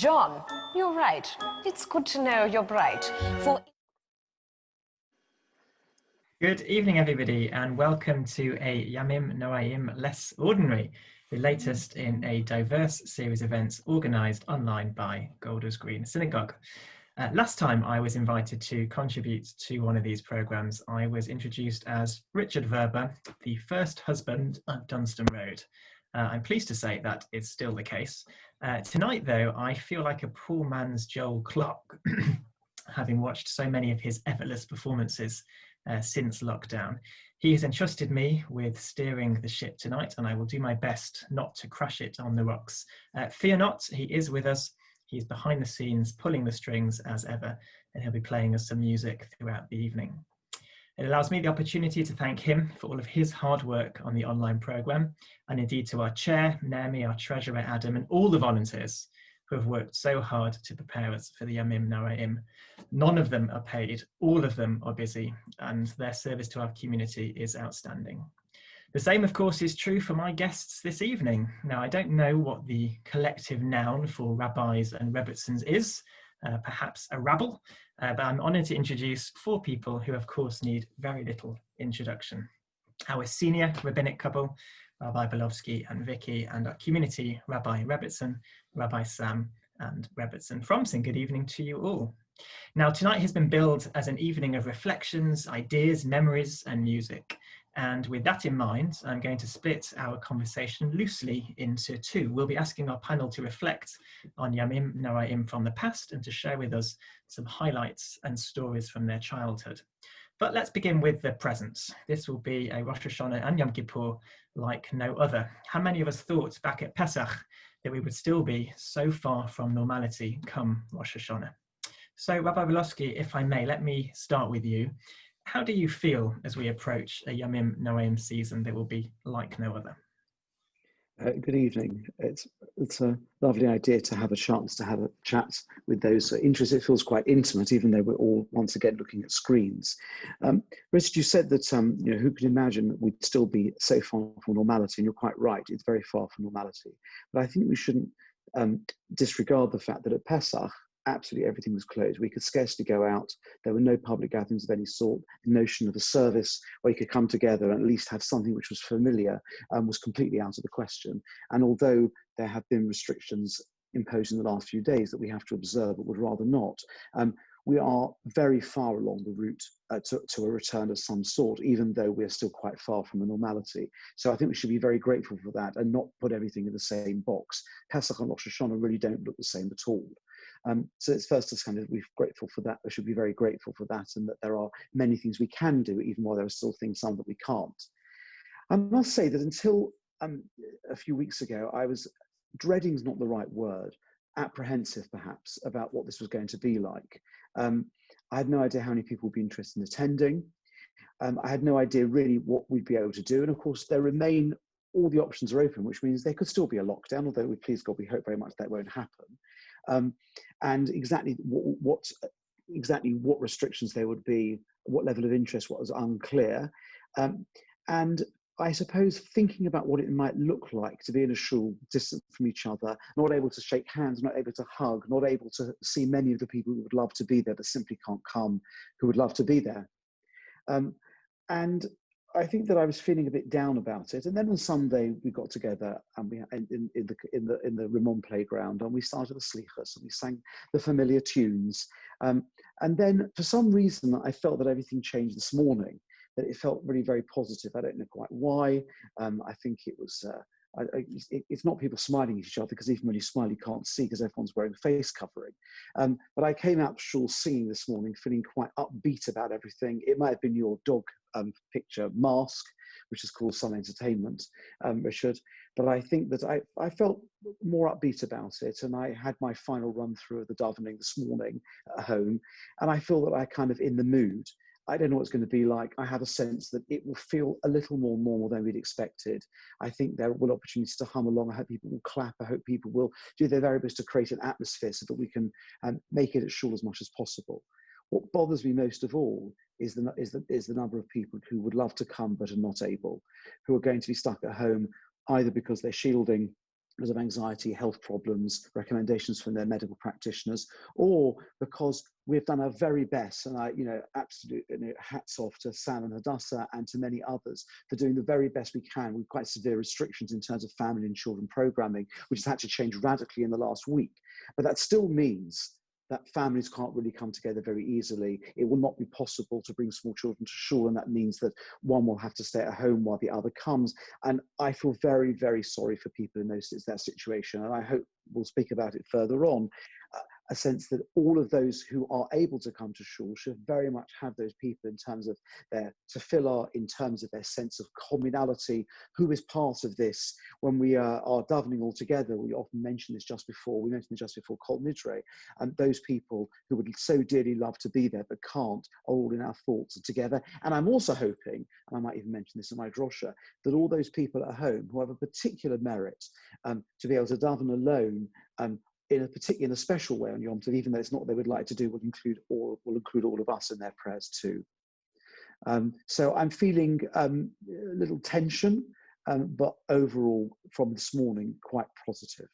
John, you're right. It's good to know you're bright. Good evening, everybody, and welcome to a Yamim Noraim Less Ordinary, the latest in a diverse series of events organised online by Golders Green Synagogue. Last time I was invited to contribute to one of these programmes, I was introduced as Richard Verber, the first husband of Dunstan Road. I'm pleased to say that is still the case. Tonight, though, I feel like a poor man's Joel Clark, having watched so many of his effortless performances since lockdown. He has entrusted me with steering the ship tonight, and I will do my best not to crash it on the rocks. Fear not, he is with us. He's behind the scenes, pulling the strings as ever, and he'll be playing us some music throughout the evening. It allows me the opportunity to thank him for all of his hard work on the online programme, and indeed to our chair, Naomi, our treasurer, Adam, and all the volunteers who have worked so hard to prepare us for the Yamim Noraim. None of them are paid, all of them are busy, and their service to our community is outstanding. The same, of course, is true for my guests this evening. Now, I don't know what the collective noun for rabbis and rebbitzins is, perhaps a rabble, but I'm honoured to introduce four people who, of course, need very little introduction. Our senior rabbinic couple, Rabbi Belovsky and Vicky, and our community, Rabbi Rebbitzin, Rabbi Sam and Rebbitzin Fromson. Good evening to you all. Now, tonight has been billed as an evening of reflections, ideas, memories, and music. And with that in mind, I'm going to split our conversation loosely into two. We'll be asking our panel to reflect on Yamim Noraim from the past and to share with us some highlights and stories from their childhood. But let's begin with the present. This will be a Rosh Hashanah and Yom Kippur like no other. How many of us thought back at Pesach that we would still be so far from normality come Rosh Hashanah? So, Rabbi Belovsky, if I may, let me start with you. How do you feel as we approach a Yamim Noraim season that will be like no other? Good evening. It's a lovely idea to have a chance to have a chat with those interested. It feels quite intimate, even though we're all once again looking at screens. Richard, you said that who could imagine that we'd still be so far from normality? And you're quite right. It's very far from normality. But I think we shouldn't disregard the fact that at Pesach, absolutely everything was closed. We could scarcely go out. There were no public gatherings of any sort. The notion of a service where you could come together and at least have something which was familiar was completely out of the question. And although there have been restrictions imposed in the last few days that we have to observe but would rather not, we are very far along the route to a return of some sort, even though we're still quite far from a normality. So I think we should be very grateful for that and not put everything in the same box. Pesach and Rosh Hashanah really don't look the same at all. So it's first to kind of be grateful for that. We should be very grateful for that, and that there are many things we can do, even while there are still some that we can't. I must say that until a few weeks ago, I was, dreading is not the right word, apprehensive perhaps about what this was going to be like. I had no idea how many people would be interested in attending. I had no idea really what we'd be able to do. And of course, all the options are open, which means there could still be a lockdown, although we, please God, we hope very much that won't happen. And exactly what restrictions there would be, what level of interest, what was unclear. And I suppose thinking about what it might look like to be in a shul, distant from each other, not able to shake hands, not able to hug, not able to see many of the people who would love to be there but simply can't come, who would love to be there. And I think that I was feeling a bit down about it. And then on Sunday we got together and we in the Rimon playground, and we started the slichas and we sang the familiar tunes. And then for some reason I felt that everything changed this morning, that it felt really very positive. I don't know quite why. I think it was it's not people smiling at each other, because even when you smile you can't see because everyone's wearing a face covering. But I came out to shul singing this morning feeling quite upbeat about everything. It might have been your dog picture mask, which is called Sun Entertainment, Richard, but I think that I felt more upbeat about it, and I had my final run through of the davening this morning at home, and I feel that I kind of in the mood. I don't know what it's going to be like. I have a sense that it will feel a little more normal than we'd expected. I think there will be opportunities to hum along. I hope people will clap. I hope people will do their very best to create an atmosphere so that we can make it at shul as much as possible. What bothers me most of all is the number of people who would love to come but are not able, who are going to be stuck at home either because they're shielding because of anxiety, health problems, recommendations from their medical practitioners, or because we've done our very best. And absolute hats off to Sam and Hadassah and to many others for doing the very best we can with quite severe restrictions in terms of family and children programming, which has had to change radically in the last week. But that still means that families can't really come together very easily. It will not be possible to bring small children to shul, and that means that one will have to stay at home while the other comes. And I feel very, very sorry for people in that situation. And I hope we'll speak about it further on. A sense that all of those who are able to come to shul should very much have those people in terms of their tefillah, in terms of their sense of communality, who is part of this. When we are davening all together, we often mention this just before Kol Nidre, and those people who would so dearly love to be there but can't are all in our thoughts together. And I'm also hoping, and I might even mention this in my drosha, that all those people at home who have a particular merit to be able to daven alone in a special way on Yom Tov, even though it's not what they would like to do, will include all of us in their prayers too. So I'm feeling a little tension, but overall from this morning, quite positive.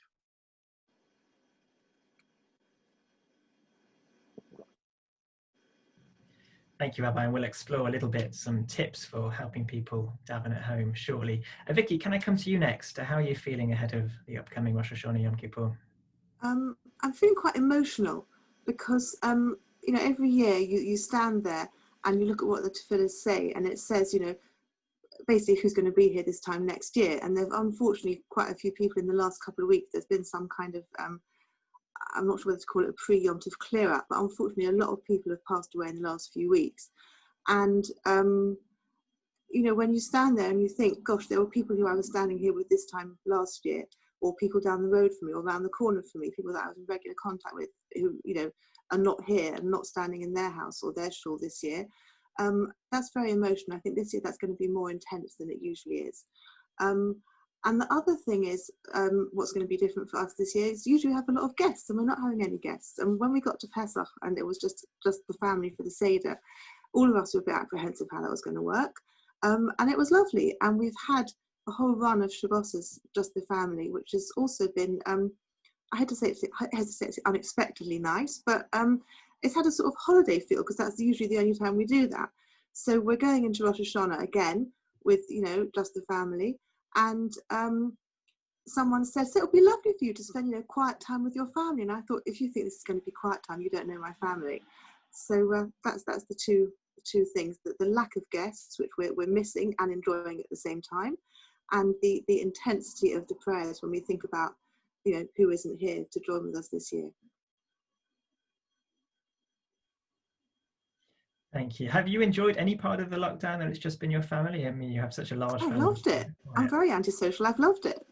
Thank you, Rabbi, and we'll explore a little bit some tips for helping people daven at home shortly. Vicky, can I come to you next? How are you feeling ahead of the upcoming Rosh Hashanah Yom Kippur? I'm feeling quite emotional because, every year you stand there and you look at what the tefillahs say, and it says, basically who's going to be here this time next year. And there've unfortunately quite a few people in the last couple of weeks, there's been some kind of, I'm not sure whether to call it a pre-Yom Tov clear up, but unfortunately a lot of people have passed away in the last few weeks. And, when you stand there and you think, gosh, there were people who I was standing here with this time last year, or people down the road from me or around the corner from me, people that I was in regular contact with who, are not here and not standing in their house or their shul this year. That's very emotional. I think this year that's going to be more intense than it usually is. And the other thing is, what's going to be different for us this year is usually we have a lot of guests, and we're not having any guests. And when we got to Pesach and it was just the family for the Seder, all of us were a bit apprehensive how that was going to work. And it was lovely. And we've had a whole run of Shabbos, just the family, which has also been, I hesitate to say it's unexpectedly nice, but it's had a sort of holiday feel because that's usually the only time we do that. So we're going into Rosh Hashanah again with, just the family. And someone said, so it'll be lovely for you to spend, quiet time with your family. And I thought, if you think this is going to be quiet time, you don't know my family. So that's the two things, that the lack of guests, which we're missing and enjoying at the same time, and the intensity of the prayers when we think about, who isn't here to join with us this year. Thank you. Have you enjoyed any part of the lockdown that it's just been your family? I mean, you have such a large family. I loved it. I'm very antisocial. I've loved it.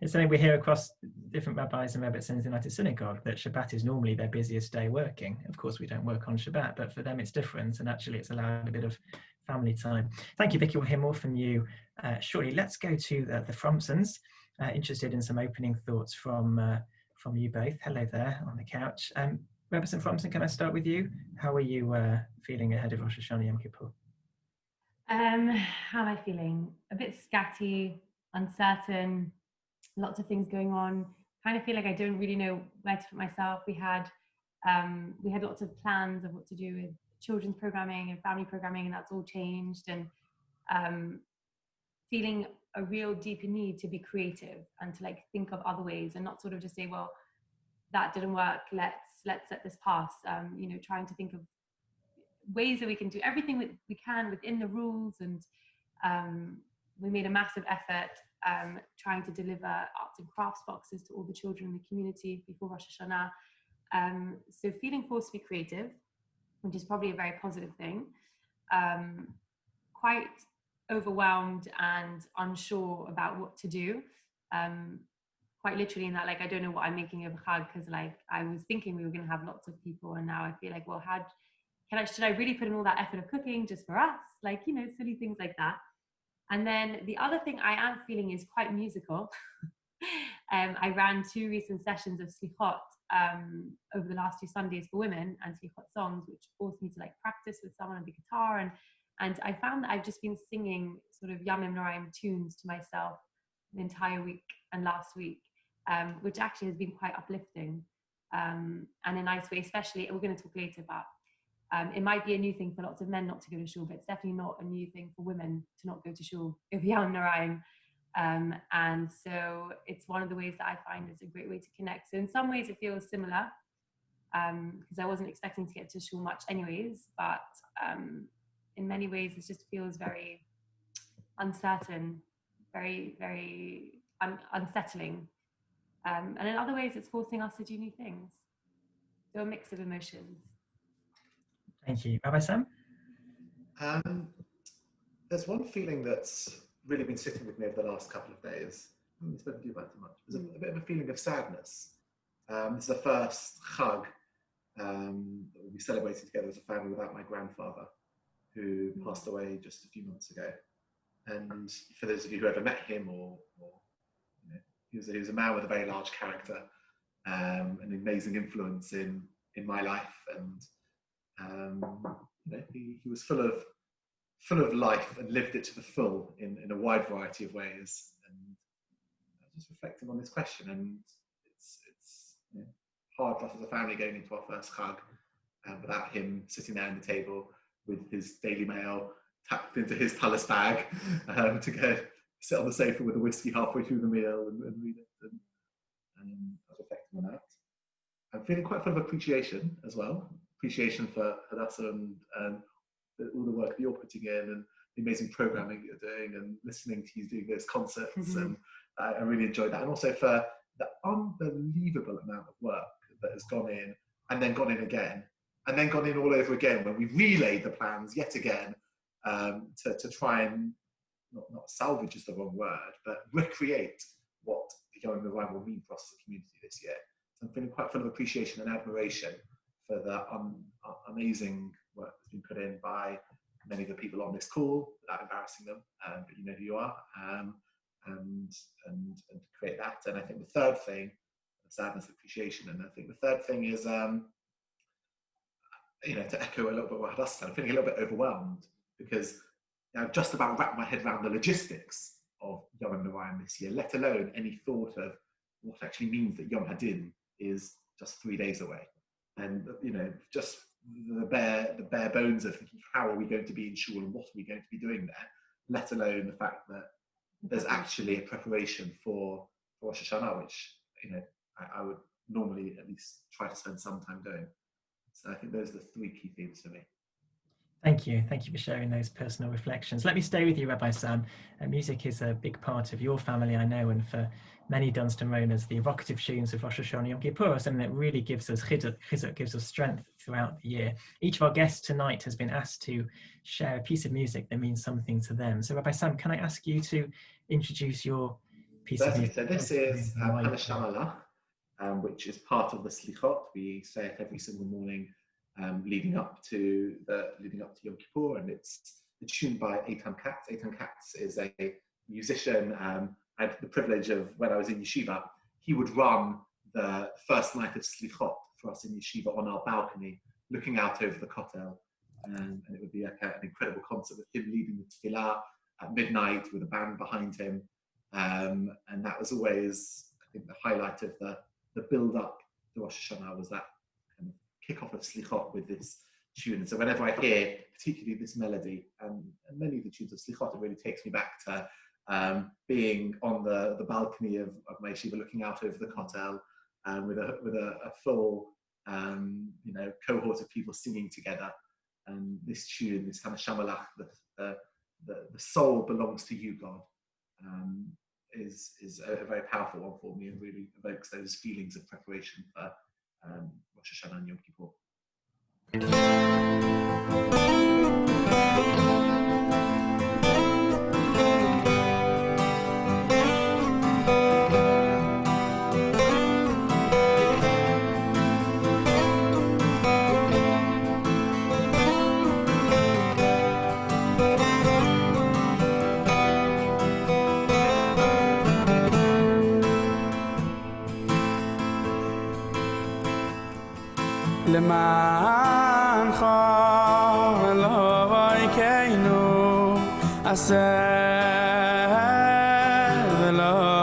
It's something we hear across different rabbis and rabbis in the United Synagogue, that Shabbat is normally their busiest day working. Of course, we don't work on Shabbat, but for them it's different, and actually it's allowed a bit of family time. Thank you, Vicky. We'll hear more from you shortly. Let's go to the Fromsons. Interested in some opening thoughts from you both. Hello there on the couch. Rabbi Fromson, can I start with you? How are you feeling ahead of Rosh Hashanah Yom Kippur? How am I feeling? A bit scatty, uncertain, lots of things going on. Kind of feel like I don't really know where to put myself. We had lots of plans of what to do with children's programming and family programming, and that's all changed. And feeling a real deep need to be creative and to think of other ways, and not sort of just say, well, that didn't work, let's let this pass. Trying to think of ways that we can do everything we can within the rules. And we made a massive effort trying to deliver arts and crafts boxes to all the children in the community before Rosh Hashanah. So feeling forced to be creative, which is probably a very positive thing. Quite overwhelmed and unsure about what to do. Quite literally in that, I don't know what I'm making of Chag, because I was thinking we were going to have lots of people, and now I feel like, well, should I really put in all that effort of cooking just for us? Silly things like that. And then the other thing I am feeling is quite musical. I ran 2 recent sessions of slichot over the last 2 Sundays for women, and slichot songs, which forced me to practice with someone on the guitar. And I found that I've just been singing sort of Yamim Noraim tunes to myself the entire week and last week, which actually has been quite uplifting, and a nice way, especially, we're going to talk later about, it might be a new thing for lots of men not to go to shul, but it's definitely not a new thing for women to not go to shul if Yamim Noraim. And so it's one of the ways that I find is a great way to connect. So in some ways it feels similar, because I wasn't expecting to get to shul much anyways, but in many ways it just feels very uncertain, very, very unsettling. And in other ways it's forcing us to do new things. So a mix of emotions. Thank you. Rabbi Sam? There's one feeling that's really been sitting with me over the last couple of days. I haven't spoken to you about it much. There's a bit of a feeling of sadness. This is the first Chag that we'll be celebrating together as a family without my grandfather, who passed away just a few months ago. And for those of you who ever met him, or you know, he was a man with a very large character, an amazing influence in my life, and you know, he was full of life and lived it to the full in a wide variety of ways. And I was just reflecting on this question, and it's you know, hard for us as a family going into our first Chag without him sitting there on the table with his Daily Mail tucked into his tallis bag to go sit on the sofa with a whiskey halfway through the meal and read it. And I was reflecting on that. I'm feeling quite full of appreciation as well. Appreciation for Hadassah and all the work that you're putting in, and the amazing programming that you're doing, and listening to you doing those concerts. And I really enjoyed that. And also for the unbelievable amount of work that has gone in, and then gone in again, and then gone in all over again, when we relayed the plans yet again to try and, not salvage is the wrong word, but recreate what the Yamim Noraim will mean for us as a community this year. So I'm feeling quite full of appreciation and admiration for the amazing work that's been put in by many of the people on this call, without embarrassing them, but you know who you are, and to create that. And I think the third thing, sadness, appreciation, and I think the third thing is, you know, to echo a little bit what Hadassah said, I'm feeling a little bit overwhelmed, because I've just about wrapped my head around the logistics of Yamim Noraim this year, let alone any thought of what actually means that Yom Hadin is just 3 days away. And you know, just the bare bones of thinking, how are we going to be in shul and what are we going to be doing there, let alone the fact that there's actually a preparation for Rosh Hashanah, which, you know, I would normally at least try to spend some time doing. So I think those are the three key themes for me. Thank you for sharing those personal reflections. Let me stay with you, Rabbi Sam. Music is a big part of your family, I know, and for many Dunstan Roners, the evocative tunes of Rosh Hashanah and Yom Kippur are something that really gives us chizuk, gives us strength throughout the year. Each of our guests tonight has been asked to share a piece of music that means something to them. So Rabbi Sam, can I ask you to introduce your piece of music? So this is Hanasham Allah, which is part of the Slichot. We say it every single morning leading up to Yom Kippur, and it's a tune by Eitan Katz. Eitan Katz is a musician. I had the privilege of, when I was in yeshiva, he would run the first night of Slichot for us in yeshiva on our balcony, looking out over the Kotel, and it would be like an incredible concert with him leading the tefillah at midnight with a band behind him, and that was always, I think, the highlight of the build-up to Rosh Hashanah, was that kind of kick-off of Slichot with this tune. And so whenever I hear particularly this melody, and many of the tunes of Slichot, it really takes me back to being on the balcony of my yeshiva, looking out over the Kotel, with a full you know, cohort of people singing together. And this tune, this Hanasham Allah, the soul belongs to you, God, is a very powerful one for me, and really evokes those feelings of preparation for Rosh Hashanah and Yom Kippur. למענך אלוהינו עשה ולא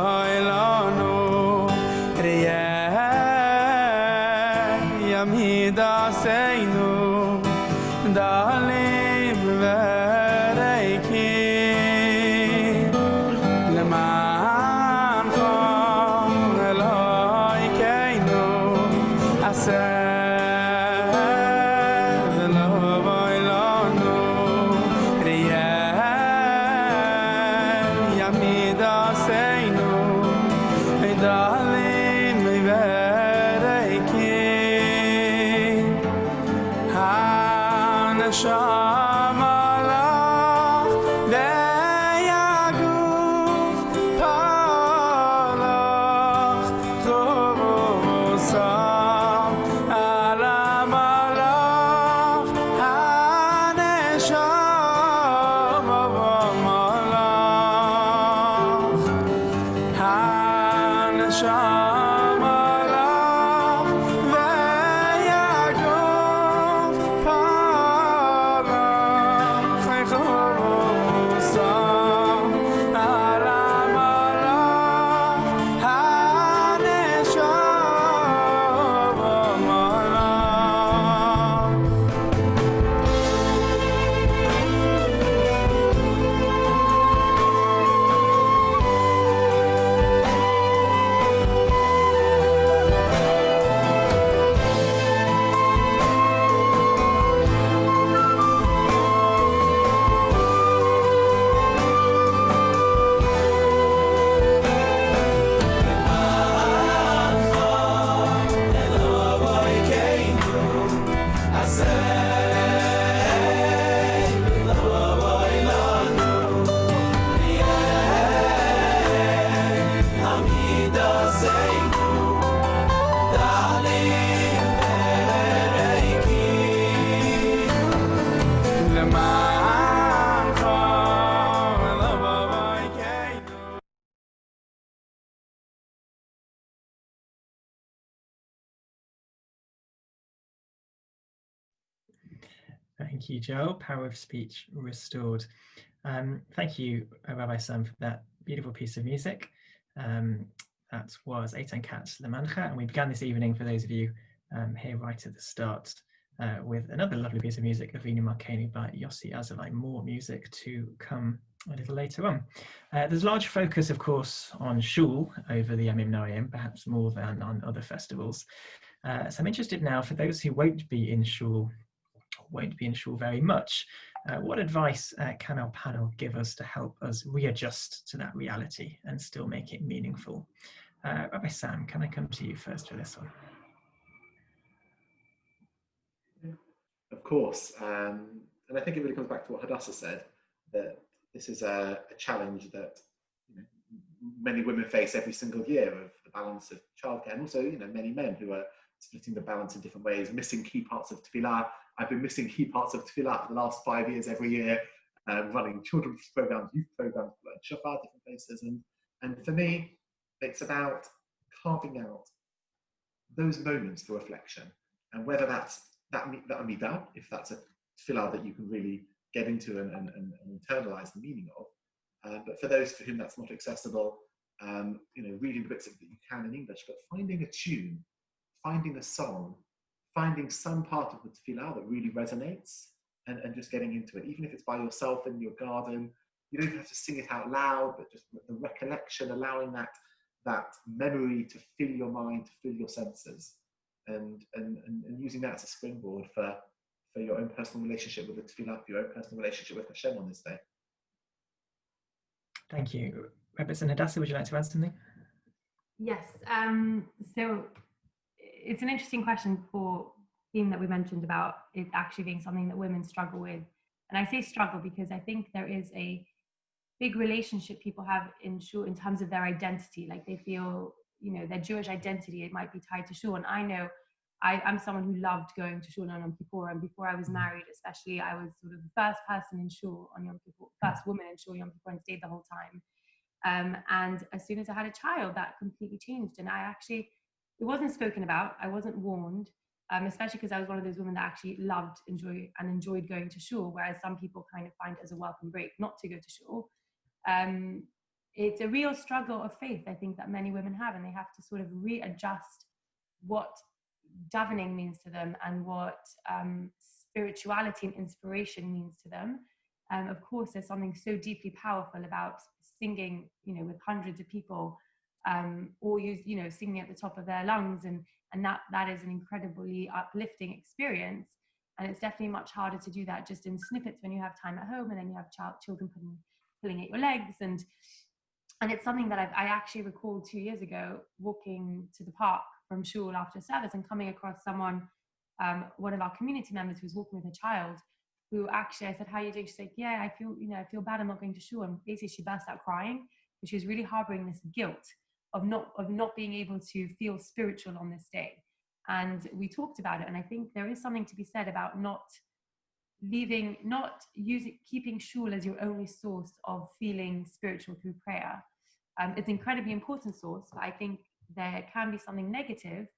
Thank you, Joel. Power of speech restored. Thank you, Rabbi Sam, for that beautiful piece of music. That was Eitan Katz Lemancha, and we began this evening, for those of you here right at the start, with another lovely piece of music, Avinu Malkeinu by Yossi Azalai. More music to come a little later on. There's large focus, of course, on Shul over the Yamim Noraim, perhaps more than on other festivals. So I'm interested now, for those who won't be in Shul very much, what advice can our panel give us to help us readjust to that reality and still make it meaningful? Rabbi Sam, can I come to you first for this one? Of course, and I think it really comes back to what Hadassah said, that this is a challenge that many women face every single year, of the balance of childcare, and also many men who are splitting the balance in different ways, missing key parts of tefillah. I've been missing key parts of tefillah for the last 5 years every year, running children's programs, youth programs, shofar, different places, and for me, it's about carving out those moments for reflection, and whether that's that amidah, if that's a tefillah that you can really get into and internalize the meaning of, but for those for whom that's not accessible, reading bits of that you can in English, but finding a tune, finding a song, finding some part of the tefillah that really resonates, and just getting into it, even if it's by yourself in your garden. You don't have to sing it out loud, but just the recollection, allowing that memory to fill your mind, to fill your senses, and using that as a springboard for your own personal relationship with the tefillah, for your own personal relationship with Hashem on this day. Thank you. Rabbi Hadassah, would you like to add something? Yes. So it's an interesting question for theme that we mentioned about it actually being something that women struggle with. And I say struggle because I think there is a big relationship people have in shul in terms of their identity. Like they feel, their Jewish identity, it might be tied to shul. And I know I'm someone who loved going to shul on Yom Kippur. And before I was married, especially, I was sort of the first person in shul on Yom Kippur, first woman in shul Yom Kippur, and stayed the whole time. And as soon as I had a child, that completely changed. And it wasn't spoken about. I wasn't warned, especially because I was one of those women that actually enjoyed going to shul, whereas some people kind of find it as a welcome break not to go to shul. It's a real struggle of faith, I think, that many women have, and they have to sort of readjust what davening means to them and what spirituality and inspiration means to them. Of course, there's something so deeply powerful about singing, with hundreds of people, or singing at the top of their lungs, and that is an incredibly uplifting experience. And it's definitely much harder to do that just in snippets when you have time at home, and then you have children pulling at your legs, and it's something that I actually recalled 2 years ago, walking to the park from shul after service and coming across someone, one of our community members who was walking with her child, who actually, I said, "How are you doing?" She's like, "Yeah, I feel bad I'm not going to shul." And basically she burst out crying because she was really harboring this guilt of not being able to feel spiritual on this day. And we talked about it. And I think there is something to be said about keeping shul as your only source of feeling spiritual through prayer. It's an incredibly important source, but I think there can be something negative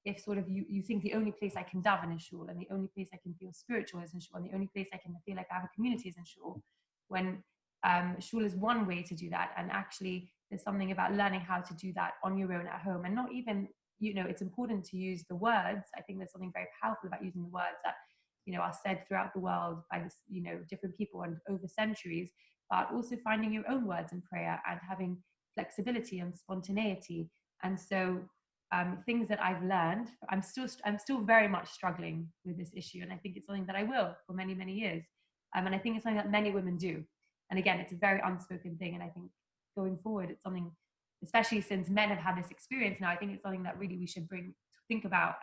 if sort of you think the only place I can daven is shul, and the only place I can feel spiritual is in shul, and the only place I can feel like I have a community is in shul, when shul is one way to do that. And actually there's something about learning how to do that on your own at home, and not even, it's important to use the words. I think there's something very powerful about using the words that, are said throughout the world by this, different people and over centuries, but also finding your own words in prayer and having flexibility and spontaneity. And so things that I've learned, I'm still very much struggling with this issue, and I think it's something that I will for many, many years, and I think it's something that many women do. And again, it's a very unspoken thing, and I think going forward it's something, especially since men have had this experience now, I think it's something that really we should think about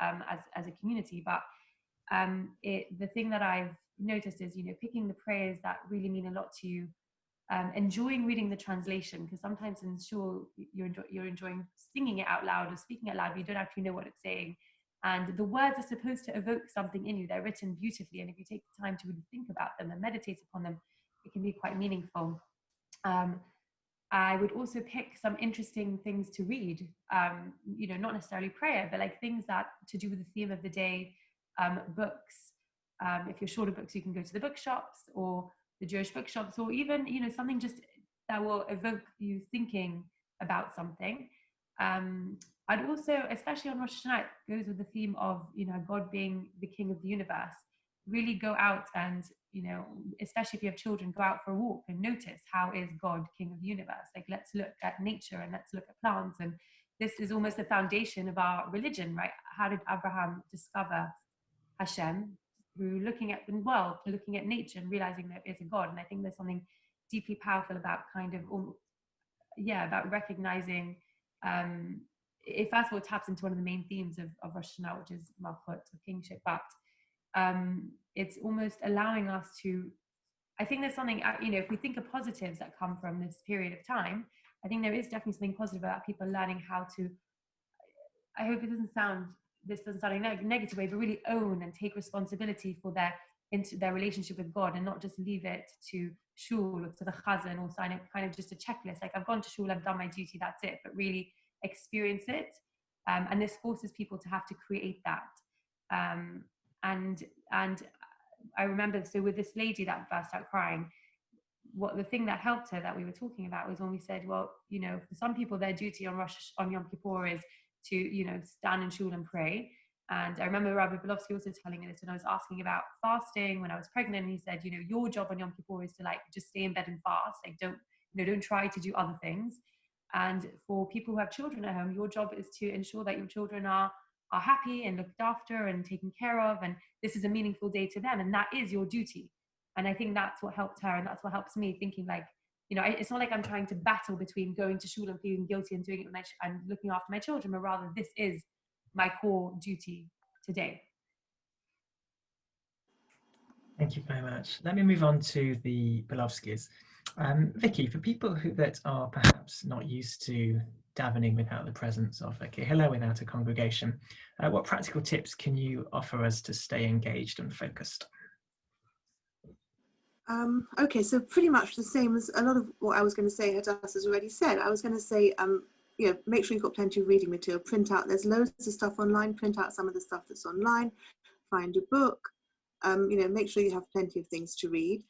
as a community. But the thing that I've noticed is, picking the prayers that really mean a lot to you, enjoying reading the translation, because sometimes in shul you're enjoying singing it out loud or speaking it loud, but you don't actually know what it's saying, and the words are supposed to evoke something in you. They're written beautifully, and if you take the time to really think about them and meditate upon them, it can be quite meaningful. I would also pick some interesting things to read, not necessarily prayer, but like things that to do with the theme of the day, books. If you're shorter books, you can go to the bookshops or the Jewish bookshops, or even, something just that will evoke you thinking about something. I'd also, especially on Rosh Hashanah, it goes with the theme of, God being the king of the universe. Really go out and, especially if you have children, go out for a walk and notice, how is God king of the universe? Like, let's look at nature and let's look at plants. And this is almost the foundation of our religion, right? How did Abraham discover Hashem? Through looking at the world, looking at nature, and realizing there is a God. And I think there's something deeply powerful about about recognizing, it first of all taps into one of the main themes of Rosh Hashanah, which is Malchut, or kingship, but it's almost allowing us to, I think there's something, if we think of positives that come from this period of time, I think there is definitely something positive about people learning how to, I hope this doesn't sound in a negative way, but really own and take responsibility for their relationship with God, and not just leave it to shul or to the chazan, or sign it kind of just a checklist. Like, I've gone to shul, I've done my duty, that's it, but really experience it. And this forces people to have to create that. And I remember, so with this lady that burst out crying, the thing that helped her that we were talking about was when we said, well, for some people their duty on Yom Kippur is to, stand in shul and pray. And I remember Rabbi Belovsky also telling me this when I was asking about fasting when I was pregnant. And he said, your job on Yom Kippur is to just stay in bed and fast. Like, don't try to do other things. And for people who have children at home, your job is to ensure that your children are happy and looked after and taken care of. And this is a meaningful day to them. And that is your duty. And I think that's what helped her. And that's what helps me, thinking like, it's not like I'm trying to battle between going to shul and feeling guilty and doing it and looking after my children, but rather this is my core duty today. Thank you very much. Let me move on to the Belovskis. Vicky, for people that are perhaps not used to davening without the presence of a kehillah, without a congregation, what practical tips can you offer us to stay engaged and focused? Okay, so pretty much the same as a lot of what I was going to say Hadass has already said. I was going to say, make sure you've got plenty of reading material, print out, there's loads of stuff online, print out some of the stuff that's online, find a book, make sure you have plenty of things to read.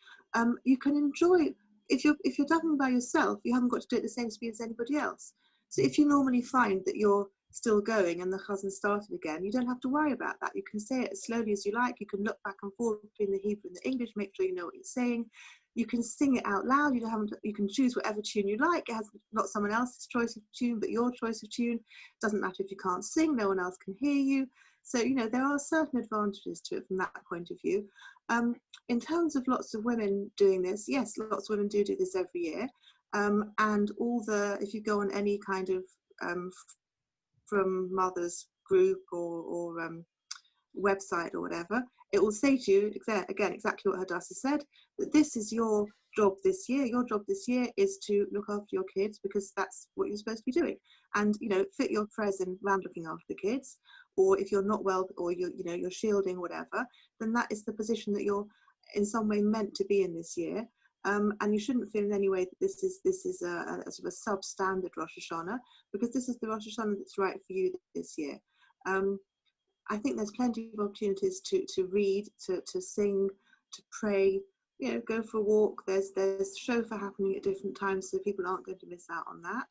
You can enjoy, if you're davening by yourself, you haven't got to do it at the same speed as anybody else. So if you normally find that you're still going and the chazan started again, you don't have to worry about that. You can say it as slowly as you like. You can look back and forth between the Hebrew and the English, make sure you know what you're saying. You can sing it out loud. You can choose whatever tune you like. It has not someone else's choice of tune, but your choice of tune. Doesn't matter if you can't sing, no one else can hear you. So, there are certain advantages to it from that point of view. In terms of lots of women doing this, yes, lots of women do this every year. And if you go on any kind of From Mother's group or website or whatever, it will say to you, again, exactly what Hadassah said, that this is your job this year. Your job this year is to look after your kids, because that's what you're supposed to be doing. And, fit your prayers in around looking after the kids. Or if you're not well, or you're shielding, whatever, then that is the position that you're in some way meant to be in this year. And you shouldn't feel in any way that this is a sort of a substandard Rosh Hashanah, because this is the Rosh Hashanah that's right for you this year. I think there's plenty of opportunities to read, to sing, to pray, go for a walk. There's shofar happening at different times, so people aren't going to miss out on that.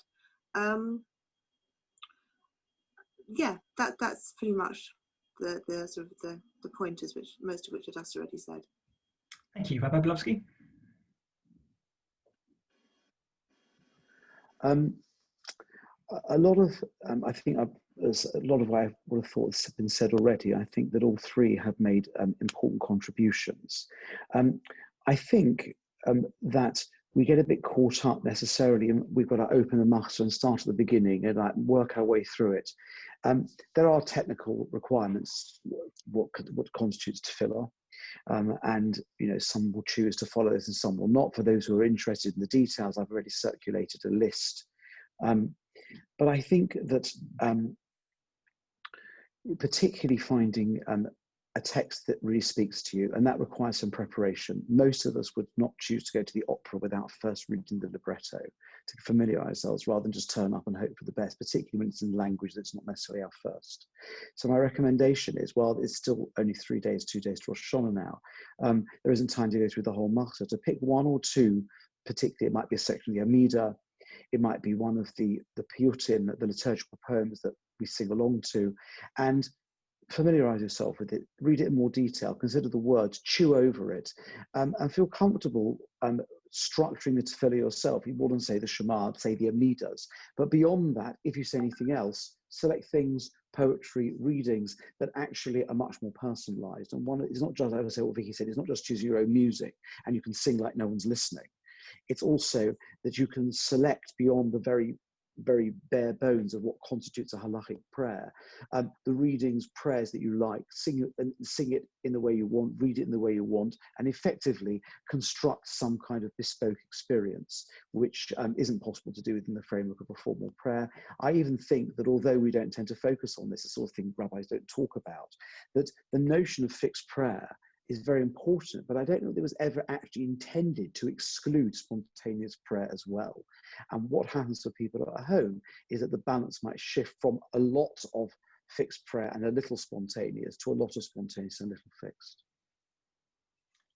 Yeah, that's pretty much the sort of the pointers, which most of which Hadassah already said. Thank you, Rabbi Blofsky. A lot of, I think there's a lot of what I would have thought has been said already. I think that all three have made important contributions. I think that we get a bit caught up necessarily, and we've got to open the machzor and start at the beginning and work our way through it. There are technical requirements, what constitutes tefillah. And some will choose to follow this and some will not. For those who are interested in the details, I've already circulated a list. But I think that particularly finding a text that really speaks to you, and that requires some preparation. Most of us would not choose to go to the opera without first reading the libretto to familiarize ourselves, rather than just turn up and hope for the best, particularly when it's in language that's not necessarily our first. So my recommendation is, while it's still only 2 days to Rosh Hashanah now, there isn't time to go through the whole machzor, to pick one or two, particularly it might be a section of the Amida, it might be one of the piyutim, the liturgical poems that we sing along to, and familiarize yourself with it, read it in more detail, consider the words, chew over it, and feel comfortable structuring the tefillah yourself. You wouldn't say the Shema, say the Amidas. But beyond that, if you say anything else, select things, poetry, readings that actually are much more personalized. And one is not just, I would say what Vicky said, it's not just choosing your own music and you can sing like no one's listening. It's also that you can select beyond the very bare bones of what constitutes a halachic prayer. The readings, prayers that you like, sing it in the way you want, read it in the way you want, and effectively construct some kind of bespoke experience, which isn't possible to do within the framework of a formal prayer. I even think that although we don't tend to focus on this, the sort of thing rabbis don't talk about, that the notion of fixed prayer is very important, but I don't know that it was ever actually intended to exclude spontaneous prayer as well. And what happens for people at home is that the balance might shift from a lot of fixed prayer and a little spontaneous to a lot of spontaneous and a little fixed.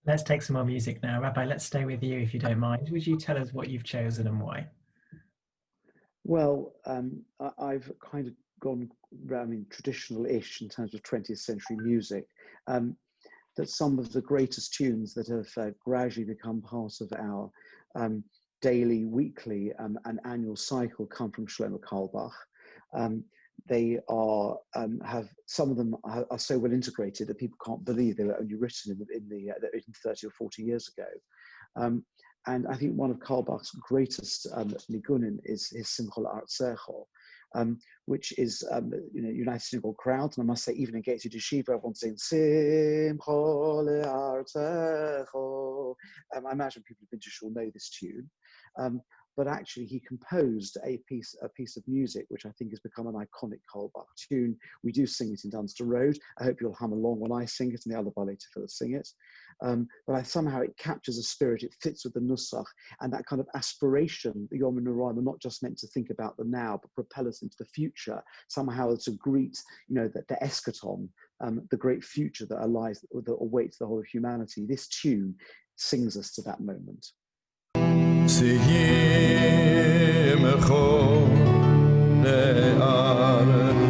Let's take some more music now. Rabbi, let's stay with you if you don't mind. Would you tell us what you've chosen and why? Well, I've kind of gone, traditional-ish in terms of 20th century music. That some of the greatest tunes that have gradually become part of our daily, weekly and annual cycle come from Shlomo Carlebach. They are, some of them are so well integrated that people can't believe they were only written in 30 or 40 years ago. And I think one of Carlebach's greatest nigunim is his Simcha L'Artzecho, which is United Synagogue crowd, and I must say even in Gated Yeshiva everyone's saying Simcha L'Artzecho. I imagine people who've been to shul know this tune, but actually he composed a piece of music which I think has become an iconic Carlebach tune. We do sing it in Dunster Road. I hope you'll hum along when I sing it and the other ballet tefillah sing it. But somehow it captures a spirit, it fits with the nusach, and that kind of aspiration, the Yamim Noraim are not just meant to think about the now, but propel us into the future, somehow to greet, the eschaton, the great future that awaits the whole of humanity. This tune sings us to that moment. Simcha L'Artzecho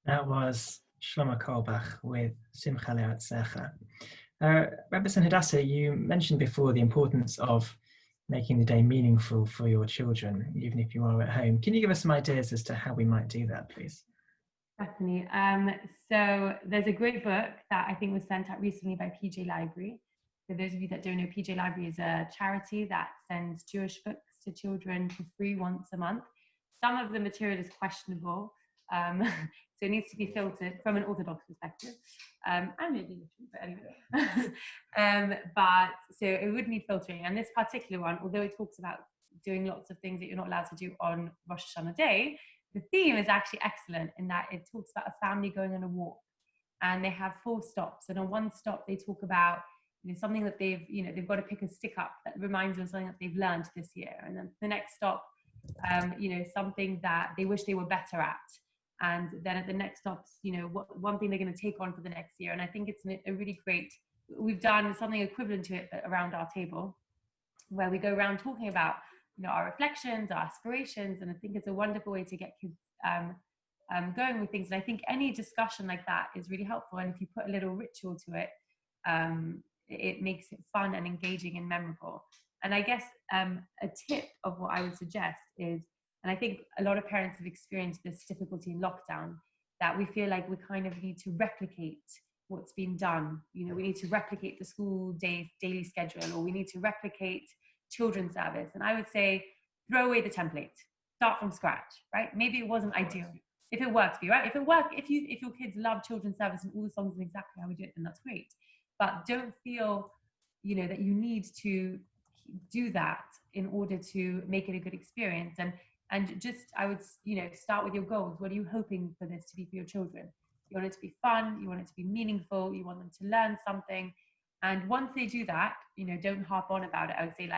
That was Shlomo Kolbach with Simcha Le'atzecha. Rabbi Hadassah, you mentioned before the importance of making the day meaningful for your children, even if you are at home. Can you give us some ideas as to how we might do that, please? Definitely. So there's a great book that I think was sent out recently by PJ Library. For those of you that don't know, PJ Library is a charity that sends Jewish books to children for free once a month. Some of the material is questionable, so it needs to be filtered from an Orthodox perspective. And maybe, but anyway. But so it would need filtering. And this particular one, although it talks about doing lots of things that you're not allowed to do on Rosh Hashanah day, the theme is actually excellent in that it talks about a family going on a walk, and they have 4 stops. And on one stop, they talk about something that they've got to pick a stick up that reminds them of something that they've learned this year. And then the next stop, something that they wish they were better at. And then at the next stops, one thing they're going to take on for the next year. And I think it's a really great, we've done something equivalent to it, but around our table, where we go around talking about, our reflections, our aspirations. And I think it's a wonderful way to get kids going with things. And I think any discussion like that is really helpful. And if you put a little ritual to it, it makes it fun and engaging and memorable. And I guess a tip of what I would suggest is, and I think a lot of parents have experienced this difficulty in lockdown, that we feel like we kind of need to replicate what's been done. We need to replicate the school daily schedule, or we need to replicate children's service. And I would say, throw away the template, start from scratch, right? Maybe it wasn't ideal. If it works for you, right? If your kids love children's service and all the songs are exactly how we do it, then that's great. But don't feel, that you need to do that in order to make it a good experience. And just, I would, start with your goals. What are you hoping for this to be for your children? You want it to be fun, you want it to be meaningful, you want them to learn something. And once they do that, don't harp on about it. I would say,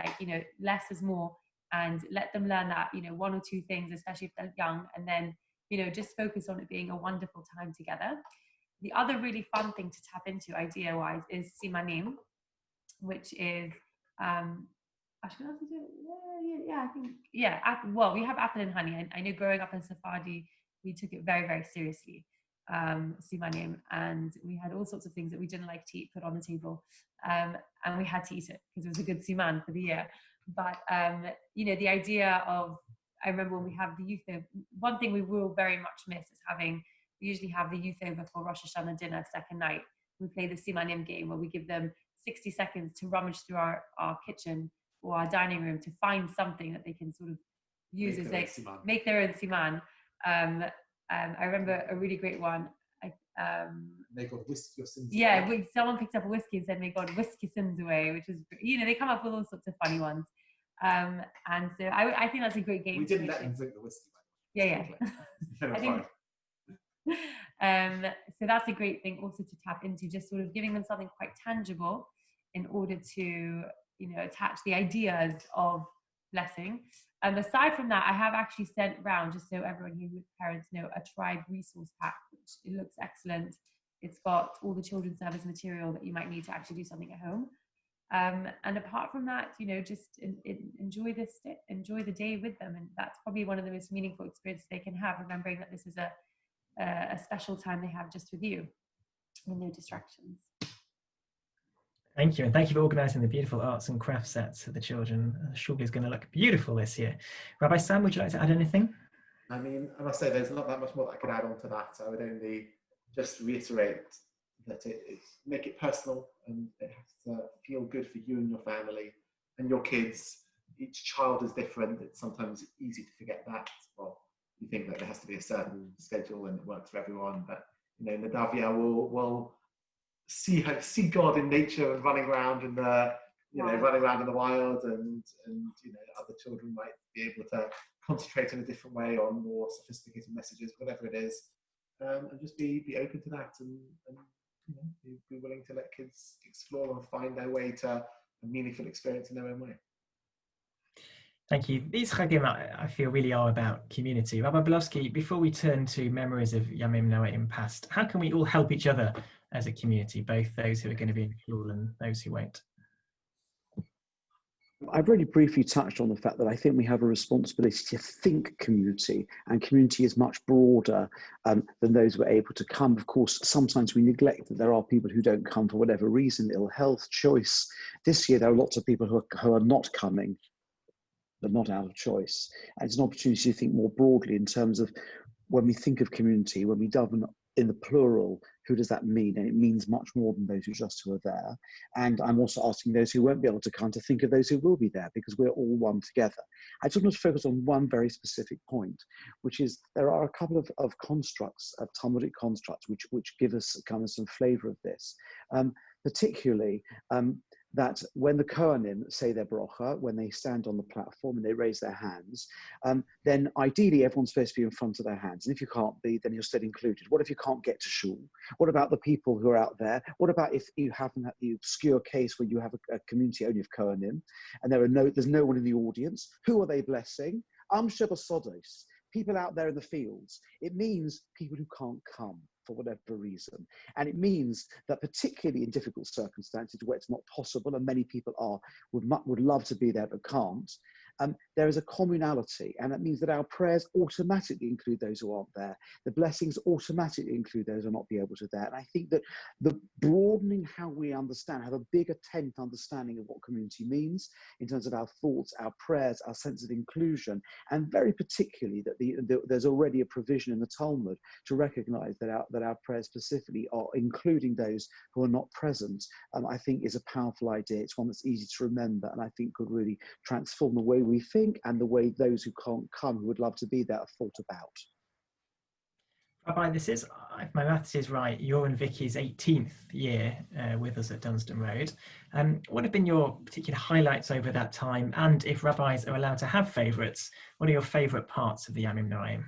less is more, and let them learn that, 1 or 2 things, especially if they're young, and then, just focus on it being a wonderful time together. The other really fun thing to tap into idea-wise is simanim, which is, well, we have apple and honey. I know growing up in Sephardi, we took it very, very seriously. simanim, and we had all sorts of things that we didn't like to eat put on the table, and we had to eat it because it was a good siman for the year. But the idea of, I remember when we have the youth over, one thing we will very much miss is we usually have the youth over for Rosh Hashanah dinner, second night. We play the simanim game where we give them 60 seconds to rummage through our kitchen or our dining room to find something that they can sort of use as they make their own siman. I remember a really great one. May God whisk your sins away. Yeah, someone picked up a whiskey and said, "May God whisk your sins away," which is, they come up with all sorts of funny ones. And so I think that's a great game. We didn't let them drink the whiskey. Yeah. I think, so that's a great thing also to tap into, just sort of giving them something quite tangible in order to, attach the ideas of blessing. Aside from that, I have actually sent round, just so everyone here with parents know, a tribe resource pack, which it looks excellent. It's got all the children's service material that you might need to actually do something at home. And apart from that, just enjoy the day with them. And that's probably one of the most meaningful experiences they can have, remembering that this is a special time they have just with you and no distractions. Thank you, and thank you for organising the beautiful arts and crafts sets for the children. Surely is going to look beautiful this year. Rabbi Sam, would you like to add anything? I mean, I must say there's not that much more that I could add on to that. I would only just reiterate that make it personal, and it has to feel good for you and your family and your kids. Each child is different. It's sometimes easy to forget that. Well, you think that there has to be a certain schedule and it works for everyone, but Nadavia will see God in nature and running around in the running around in the wild, and other children might be able to concentrate in a different way on more sophisticated messages, whatever it is, and just be open to that, and be willing to let kids explore and find their way to a meaningful experience in their own way. Thank you. These chagim, I feel, really are about community. Rabbi Belowski, before we turn to memories of Yamim Noraim past, how can we all help each other as a community, both those who are going to be in shul and those who won't? I've already briefly touched on the fact that I think we have a responsibility to think community, and community is much broader than those who are able to come. Of course, sometimes we neglect that there are people who don't come for whatever reason, ill health, choice. This year, there are lots of people who are not coming, but not out of choice. And it's an opportunity to think more broadly in terms of when we think of community, when we daven in the plural, who does that mean? And it means much more than those who are there. And I'm also asking those who won't be able to come to think of those who will be there, because we're all one together. I just want to focus on one very specific point, which is there are a couple of constructs, of Talmudic constructs, which give us kind of some flavor of this, particularly that when the Kohanim say their brocha, when they stand on the platform and they raise their hands, then ideally everyone's supposed to be in front of their hands. And if you can't be, then you're still included. What if you can't get to shul? What about the people who are out there? What about if you have the obscure case where you have a community only of Kohanim and there's no one in the audience? Who are they blessing? Sheba Sodos, people out there in the fields. It means people who can't come for whatever reason. And it means that particularly in difficult circumstances where it's not possible, and many people would love to be there but can't, there is a communality, and that means that our prayers automatically include those who aren't there. The blessings automatically include those who are not be able to there. And I think that the broadening how we understand, have a bigger tent understanding of what community means in terms of our thoughts, our prayers, our sense of inclusion, and very particularly that there's already a provision in the Talmud to recognize that our prayers specifically are including those who are not present, I think is a powerful idea. It's one that's easy to remember, and I think could really transform the way we think and the way those who can't come, who would love to be there, are thought about. Rabbi, this is, if my maths is right, you're in Vicky's 18th year with us at Dunstan Road. What have been your particular highlights over that time? And if rabbis are allowed to have favourites, what are your favourite parts of the Yamim Noraim?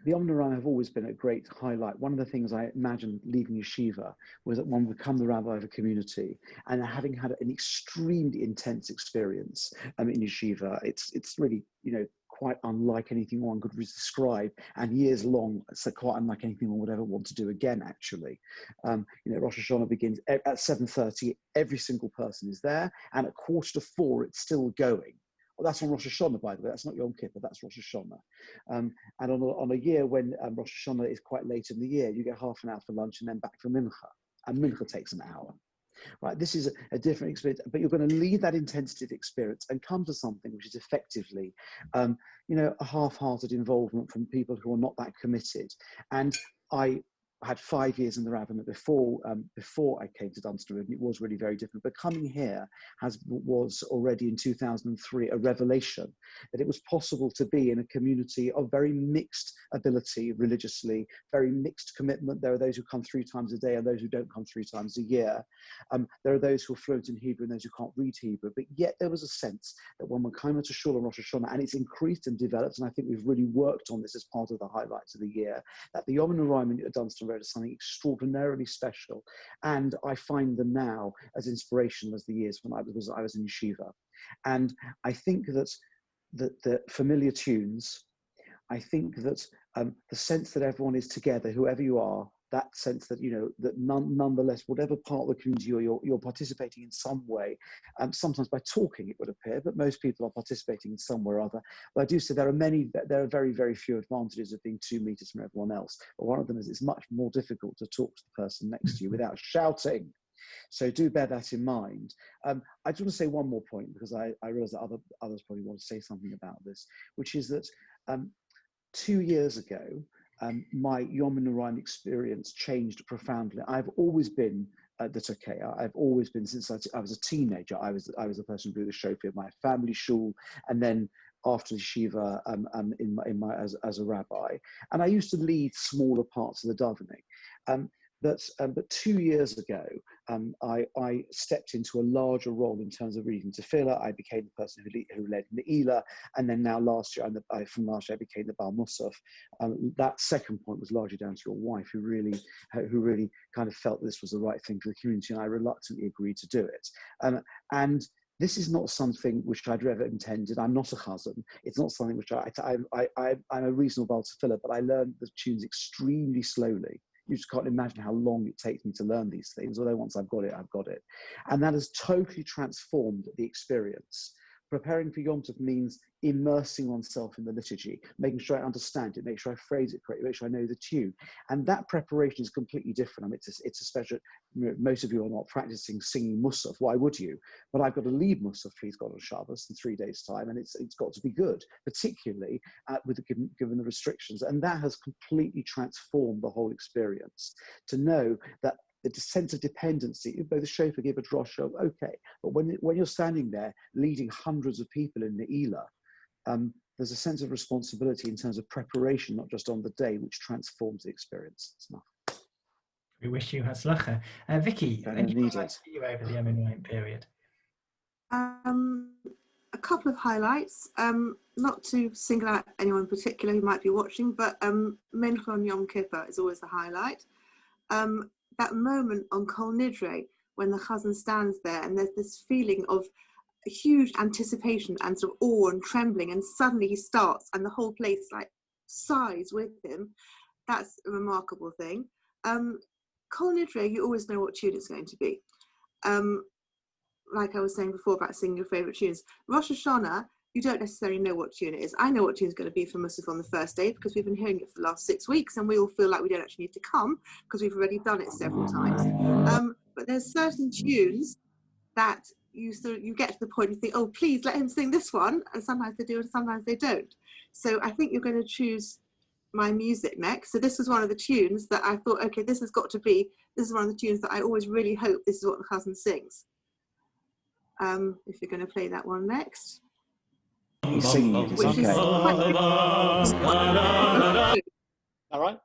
The Yamim Noraim have always been a great highlight. One of the things I imagined leaving yeshiva was that one would become the rabbi of a community, and having had an extremely intense experience in yeshiva, it's really, quite unlike anything one could describe, and years long, so quite unlike anything one would ever want to do again, actually. Rosh Hashanah begins at 7:30, every single person is there, and at 3:45, it's still going. Well, that's on Rosh Hashanah, by the way. That's not Yom Kippur. That's Rosh Hashanah. And on a year when Rosh Hashanah is quite late in the year, you get half an hour for lunch and then back for Mincha. And Mincha takes an hour. Right, this is a different experience, but you're going to leave that intensive experience and come to something which is effectively, a half-hearted involvement from people who are not that committed. And I had 5 years in the rabbinate before I came to Dunstone, and it was really very different. But coming here was already in 2003 a revelation that it was possible to be in a community of very mixed ability religiously, very mixed commitment. There are those who come 3 times a day and those who don't come 3 times a year. There are those who are fluent in Hebrew and those who can't read Hebrew. But yet there was a sense that when we came to Shul on Rosh Hashanah, and it's increased and developed, and I think we've really worked on this as part of the highlights of the year, that the Yamim Noraim at Dunstone Road is something extraordinarily special. And I find them now as inspirational as the years when I was in yeshiva. And I think that the familiar tunes, I think that the sense that everyone is together, whoever you are, that sense that, that nonetheless, whatever part of the community you're participating in some way, sometimes by talking it would appear, but most people are participating in some way or other. But I do say there are very, very few advantages of being 2 meters from everyone else. But one of them is it's much more difficult to talk to the person next to you without shouting. So do bear that in mind. I just want to say one more point, because I realize that others probably want to say something about this, which is that 2 years ago, my Yamim Noraim experience changed profoundly. I've always been the Tokea. I've always been, since I was a teenager. I was the person who blew the shofar in my family shul, and then after yeshiva as a rabbi. And I used to lead smaller parts of the davening. But 2 years ago, I stepped into a larger role in terms of reading tefillah. I became the person who led Ne'ilah, and then now last year, from last year, I became the Baal Musaf. That second point was largely down to your wife, who really kind of felt this was the right thing for the community, and I reluctantly agreed to do it. And this is not something which I'd ever intended. I'm not a chazan. It's not something which I'm a reasonable Baal tefillah, but I learned the tunes extremely slowly. You just can't imagine how long it takes me to learn these things, although once I've got it, I've got it. And that has totally transformed the experience. Preparing for Yom Tov means immersing oneself in the liturgy, making sure I understand it, make sure I phrase it correctly, make sure I know the tune. And that preparation is completely different. I mean, it's a special, most of you are not practicing singing Musaf. Why would you? But I've got to lead Musaf, please God, on Shabbos in 3 days' time, and it's got to be good, particularly given the restrictions. And that has completely transformed the whole experience. To know that the sense of dependency, both the shofar give a drosh of, okay, but when you're standing there leading hundreds of people in Ne'ilah, there's a sense of responsibility in terms of preparation, not just on the day, which transforms the experience. It's enough. We wish you hatzlacha. Vicky, any highlights for you over the Yamim Noraim period? A couple of highlights, not to single out anyone in particular who might be watching, but Mincha on Yom Kippur is always the highlight. That moment on Kol Nidre when the chazan stands there and there's this feeling of huge anticipation and sort of awe and trembling, and suddenly he starts and the whole place like sighs with him. That's a remarkable thing. Kol Nidre, you always know what tune it's going to be. Like I was saying before about singing your favourite tunes. Rosh Hashanah, you don't necessarily know what tune it is. I know what tune is going to be for Musaf on the first day because we've been hearing it for the last 6 weeks, and we all feel like we don't actually need to come because we've already done it several times. But there's certain tunes that you get to the point you think, oh, please let him sing this one, and sometimes they do and sometimes they don't. So I think you're going to choose my music next. So this was one of the tunes that I thought, okay, this is one of the tunes that I always really hope this is what the cousin sings. If you're going to play that one next. He's singing it. It's okay. All right.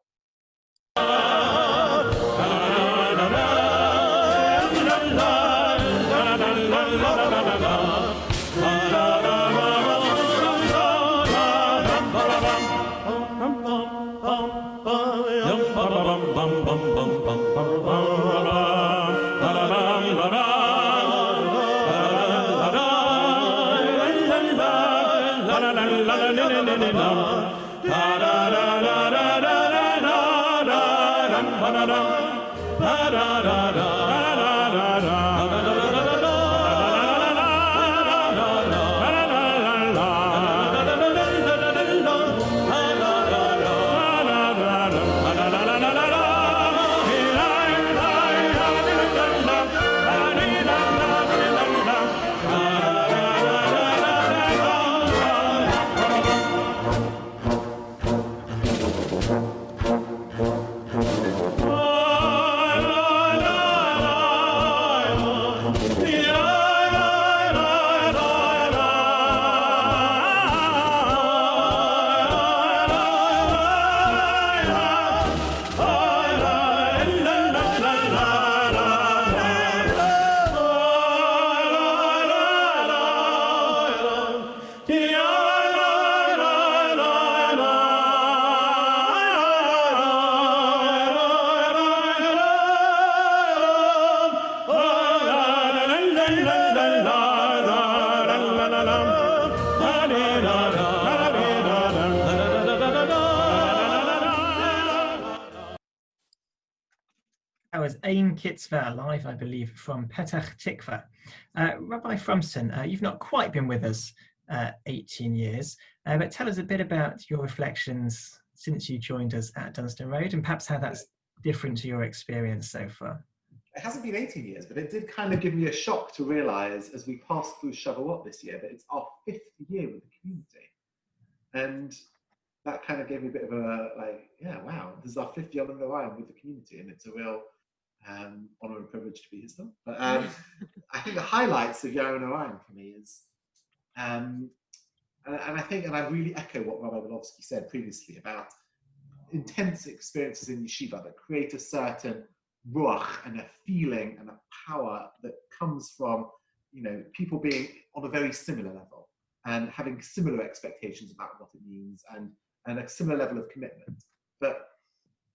Ein Kitzvah live, I believe, from Petach Tikva. Rabbi Frumston, you've not quite been with us 18 years, but tell us a bit about your reflections since you joined us at Dunstan Road, and perhaps how that's different to your experience so far. It hasn't been 18 years, but it did kind of give me a shock to realise as we passed through Shavuot this year that it's our 5th year with the community. And that kind of gave me a bit of a, like, yeah, wow, this is our 5th Yamim Noraim with the community, and it's a real honour and privilege to be his son. But I think the highlights of Yamim Noraim for me is, and I really echo what Rabbi Belovsky said previously about intense experiences in yeshiva that create a certain ruach and a feeling and a power that comes from, you know, people being on a very similar level and having similar expectations about what it means and a similar level of commitment. But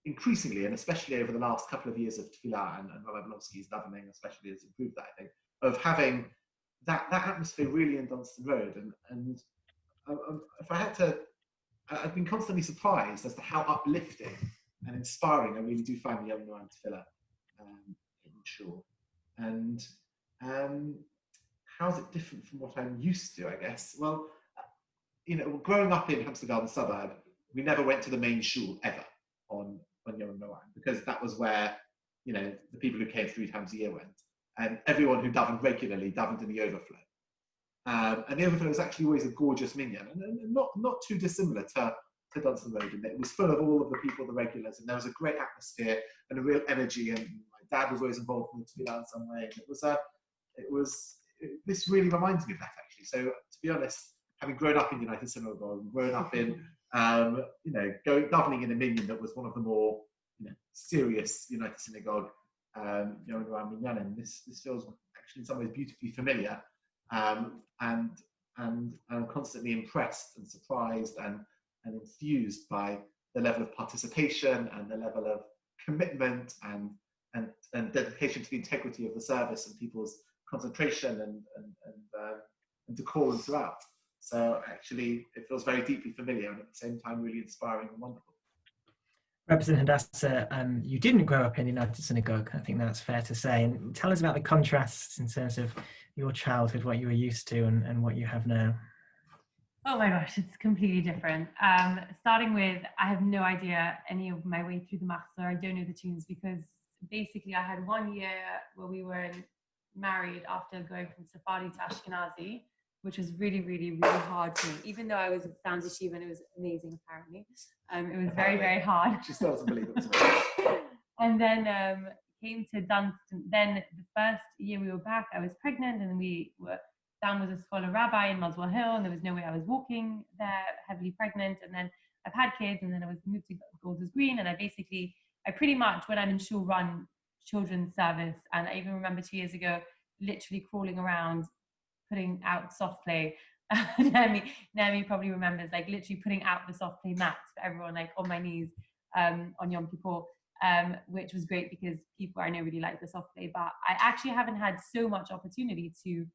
increasingly, and especially over the last couple of years of tefillah and Rabbi Belovsky's davening especially has improved that, I think, of having that atmosphere really in Dunstan Road. And if I had to, I've been constantly surprised as to how uplifting and inspiring I really do find the Yamim Noraim tefillah in shul. And how is it different from what I'm used to, I guess? Well, you know, growing up in Hampstead Garden suburb, we never went to the main shul ever on Yamim Noraim, because that was where, you know, the people who came 3 times a year went. And everyone who davened regularly davened in the overflow. And the overflow was actually always a gorgeous minyan, and not too dissimilar to Dunstan Road. And it was full of all of the people, the regulars, and there was a great atmosphere and a real energy. And my dad was always involved in the tefillah in some way. And this really reminds me of that, actually. So to be honest, having grown up in United Synagogue, grown up in you know, davening in a minyan that was one of the more, you know, serious United Synagogue Yamim Noraim minyanim, this feels actually in some ways beautifully familiar. And I'm constantly impressed and surprised and enthused by the level of participation and the level of commitment and dedication to the integrity of the service and people's concentration and decorum throughout. So actually, it feels very deeply familiar and at the same time really inspiring and wonderful. Representative Hadassah, you didn't grow up in the United Synagogue, I think that's fair to say. And tell us about the contrasts in terms of your childhood, what you were used to and what you have now. Oh my gosh, it's completely different. Starting with, I have no idea any of my way through the Machzor. I don't know the tunes because basically I had 1 year where we were married after going from Sephardi to Ashkenazi, which was really, really, really hard for me, even though I was at Sounds Yeshiva and it was amazing, apparently. It was very, very hard. She still doesn't believe it was amazing. And then came to Dunstan. Then the first year we were back, I was pregnant, and Dan was a scholar rabbi in Muswell Hill, and there was no way I was walking there, heavily pregnant. And then I've had kids, and then I was moved to Golders Green, and I pretty much, when I'm in shul, run children's service. And I even remember 2 years ago, literally crawling around, putting out soft play. Naomi probably remembers, like literally putting out the soft play mats for everyone, like on my knees on Yom Kippur, which was great because people I know really like the soft play. But I actually haven't had so much opportunity to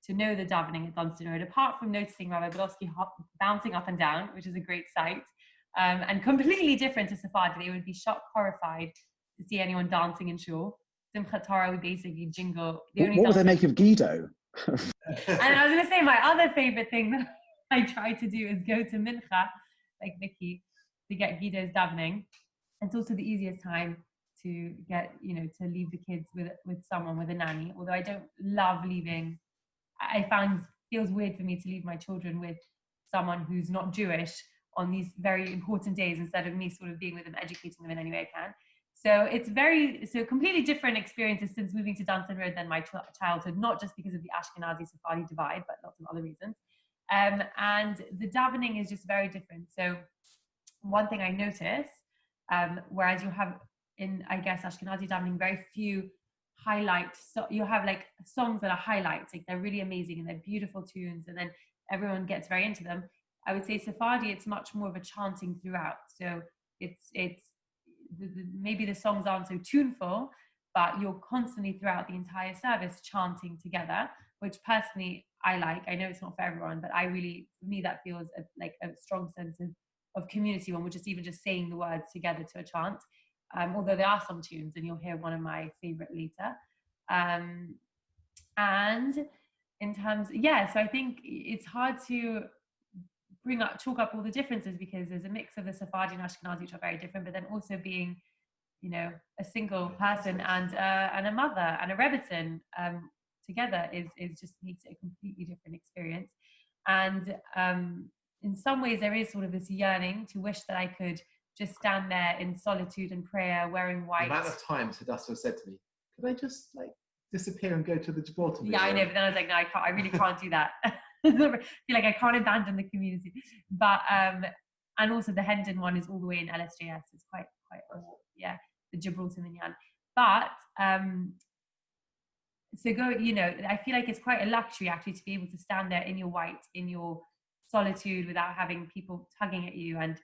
know the davening at Dunstan Road, apart from noticing Rabbi Belovsky bouncing up and down, which is a great sight, and completely different to Sephardi. They would be shocked, horrified to see anyone dancing in shul. Simchat Torah, we basically jingle. What would they make of Guido? And I was going to say, my other favorite thing that I try to do is go to Mincha, like Vicky, to get Guido's davening. It's also the easiest time to get, to leave the kids with someone, with a nanny. Although I don't love leaving, I found it feels weird for me to leave my children with someone who's not Jewish on these very important days instead of me sort of being with them, educating them in any way I can. So it's completely different experiences since moving to Dunstan Road than my childhood, not just because of the Ashkenazi Sephardi divide, but lots of other reasons. And the davening is just very different. So one thing I notice, whereas you have in, I guess, Ashkenazi davening, very few highlights. So you have like songs that are highlights, like they're really amazing and they're beautiful tunes, and then everyone gets very into them. I would say Sephardi, it's much more of a chanting throughout. So it's maybe the songs aren't so tuneful, but you're constantly throughout the entire service chanting together, which personally I like. I know it's not for everyone, but for me, that feels like a strong sense of community when we're just even just saying the words together to a chant. although there are some tunes, and you'll hear one of my favorite later. And in terms, so I think it's hard to chalk up all the differences, because there's a mix of the Sephardi and Ashkenazi, which are very different, but then also being, a single person and a mother and a Rebbitzin together is just makes it a completely different experience. And in some ways there is sort of this yearning to wish that I could just stand there in solitude and prayer, wearing white. The amount of times Hadassah said to me, could I just disappear and go to the Gibraltar Museum? Yeah, I know, but then I was like, no, I really can't do that. I feel like I can't abandon the community. But and also the Hendon one is all the way in LSJS. It's quite the Gibraltar Minyan. But so go, I feel like it's quite a luxury actually to be able to stand there in your white, in your solitude, without having people tugging at you. And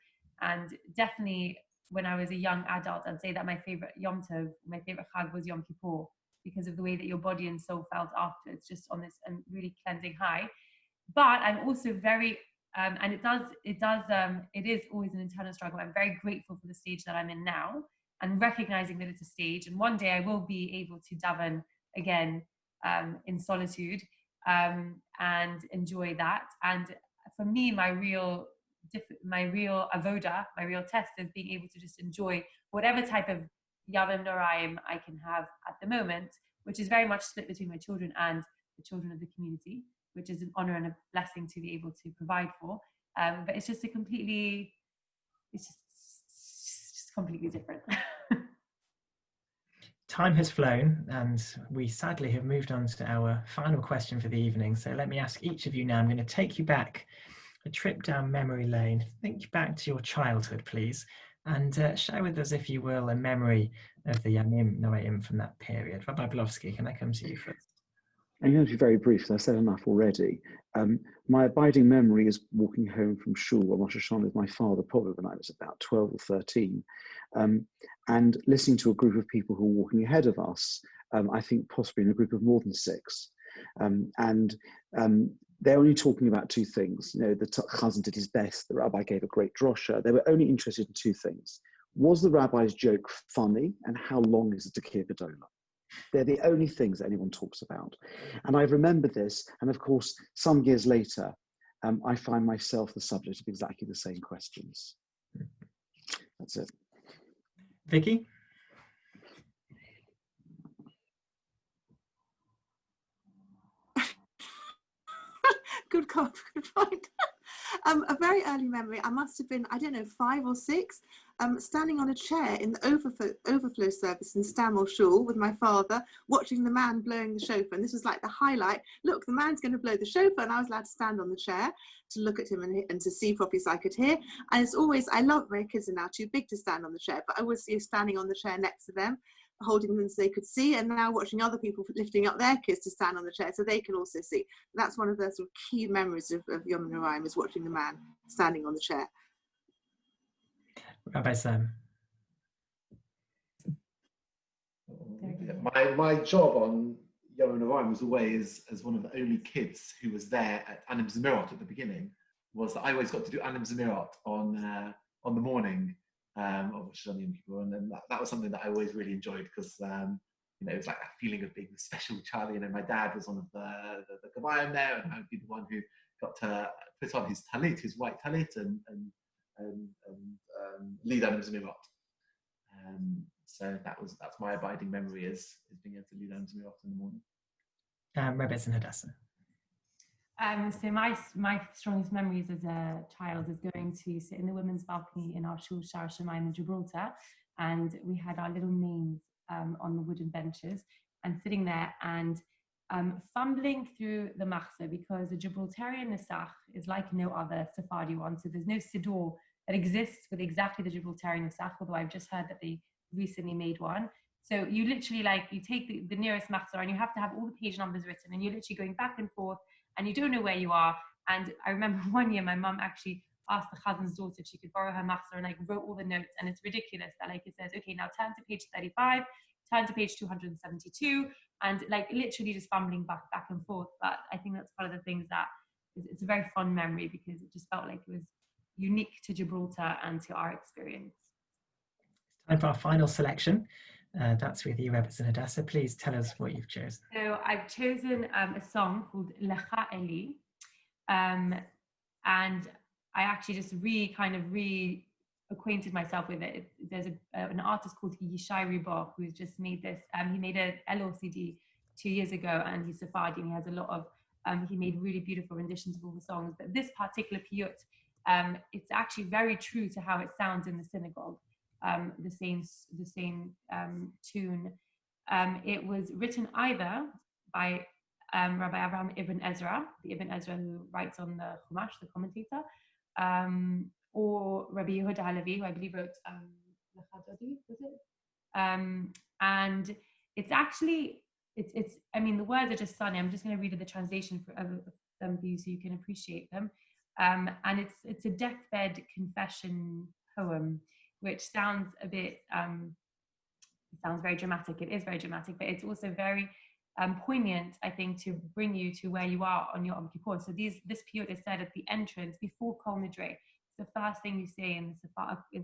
definitely when I was a young adult, I'd say that my favorite Yom Tov, my favorite Chag was Yom Kippur, because of the way that your body and soul felt afterwards, just on this really cleansing high. But I'm also very, and it is always an internal struggle. I'm very grateful for the stage that I'm in now, and recognizing that it's a stage, and one day I will be able to daven again in solitude and enjoy that. And for me, my real avoda, my real test is being able to just enjoy whatever type of Yamim Noraim I can have at the moment, which is very much split between my children and the children of the community, which is an honor and a blessing to be able to provide for. But it's just completely different. Time has flown, and we sadly have moved on to our final question for the evening. So let me ask each of you now. I'm going to take you back a trip down memory lane. Think back to your childhood, please, and share with us, if you will, a memory of the Yamim Noraim from that period. Rabbi Blofsky, can I come to you first? I'm going to be very brief. I said enough already. My abiding memory is walking home from shul on Rosh Hashanah with my father, probably when I was about 12 or 13, and listening to a group of people who were walking ahead of us, I think possibly in a group of more than 6. They're only talking about 2 things. The Chazan did his best, the rabbi gave a great drosha. They were only interested in 2 things. Was the rabbi's joke funny, and how long is the Tekir Gedolah? They're the only things that anyone talks about. And I remember this, and of course, some years later, I find myself the subject of exactly the same questions. That's it. Vicky? Good point. A very early memory, I must have been, 5 or 6, standing on a chair in the overflow service in Stamel Shul with my father, watching the man blowing the shofar. And this was like the highlight. Look, the man's going to blow the shofar, and I was allowed to stand on the chair to look at him and to see properly so I could hear. And it's always, I love, my kids are now too big to stand on the chair, but I always see you standing on the chair next to them, holding them so they could see, and now watching other people lifting up their kids to stand on the chair so they can also see. That's one of the sort of key memories of Yom Noraim, is watching the man standing on the chair. Rabbi Sam. My job on Yom Noraim was always, as one of the only kids who was there at Anim Zemirot at the beginning, was that I always got to do Anim Zemirot on the morning of Rosh Hashanah Yom Kippur, and that was something that I always really enjoyed, because it was like that feeling of being the special Charlie. My dad was one of the Gabayim there, and I would be the one who got to put on his talit, his white talit, and lead Anim Zemirot. So that's my abiding memory, is being able to lead Anim Zemirot in the morning. Rebetz and Hadassah. So my strongest memories as a child is going to sit in the women's balcony in our shul Shar Shamayim in Gibraltar, and we had our little names on the wooden benches, and sitting there and fumbling through the machzor, because the Gibraltarian Nesach is like no other Sephardi one. So there's no siddur that exists with exactly the Gibraltarian Nesach, although I've just heard that they recently made one. So you literally you take the nearest machzor, and you have to have all the page numbers written, and you're literally going back and forth, and you don't know where you are. And I remember one year my mum actually asked the Chazan's daughter if she could borrow her machzor, and wrote all the notes. And it's ridiculous that it says, okay, now turn to page 35, turn to page 272, and literally just fumbling back and forth. But I think that's one of the things that it's a very fun memory, because it just felt like it was unique to Gibraltar and to our experience. Time for our final selection. That's with you, Rebbe and Hadassah. Please tell us what you've chosen. So I've chosen a song called Lecha Eli. And I actually just acquainted myself with it. There's an artist called Yishai Rubo who's just made this. He made a LOCD 2 years ago, and he's Sephardi, and he has a lot of, he made really beautiful renditions of all the songs. But this particular piyut, it's actually very true to how it sounds in the synagogue, the same tune. It was written either by Rabbi Avraham Ibn Ezra, the Ibn Ezra who writes on the Chumash, the commentator, or Rabbi Yehuda Halevi, who I believe wrote Lecha Dodi, was it? And it's actually, I mean, the words are just stunning. I'm just going to read the translation for them for you so you can appreciate them. And it's a deathbed confession poem, which sounds a bit, it sounds very dramatic. It is very dramatic, but it's also very poignant, I think, to bring you to where you are on your Yom Kippur. So this piyut is said at the entrance before Kol Nidre. It's the first thing you say in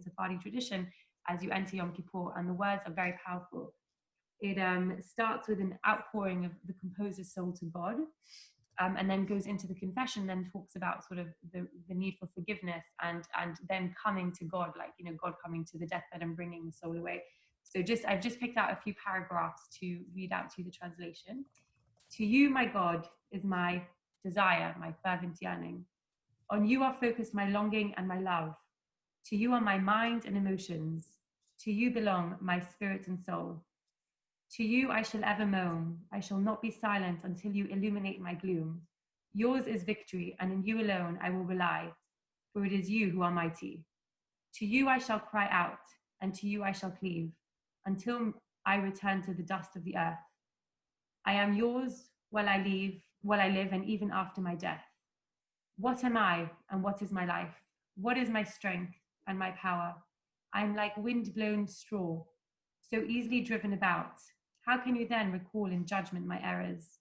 Sephardi tradition as you enter Yom Kippur, and the words are very powerful. It starts with an outpouring of the composer's soul to God, and then goes into the confession, then talks about sort of the need for forgiveness and then coming to God, like, you know, God coming to the deathbed and bringing the soul away. So I've just picked out a few paragraphs to read out to you the translation. To you, my God, is my desire, my fervent yearning. On you are focused my longing and my love. To you are my mind and emotions. To you belong my spirit and soul. To you I shall ever moan. I shall not be silent until you illuminate my gloom. Yours is victory, and in you alone I will rely, for it is you who are mighty. To you I shall cry out, and to you I shall cleave, until I return to the dust of the earth. I am yours while I live, and even after my death. What am I, and what is my life? What is my strength and my power? I am like wind-blown straw, so easily driven about. How can you then recall in judgment my errors?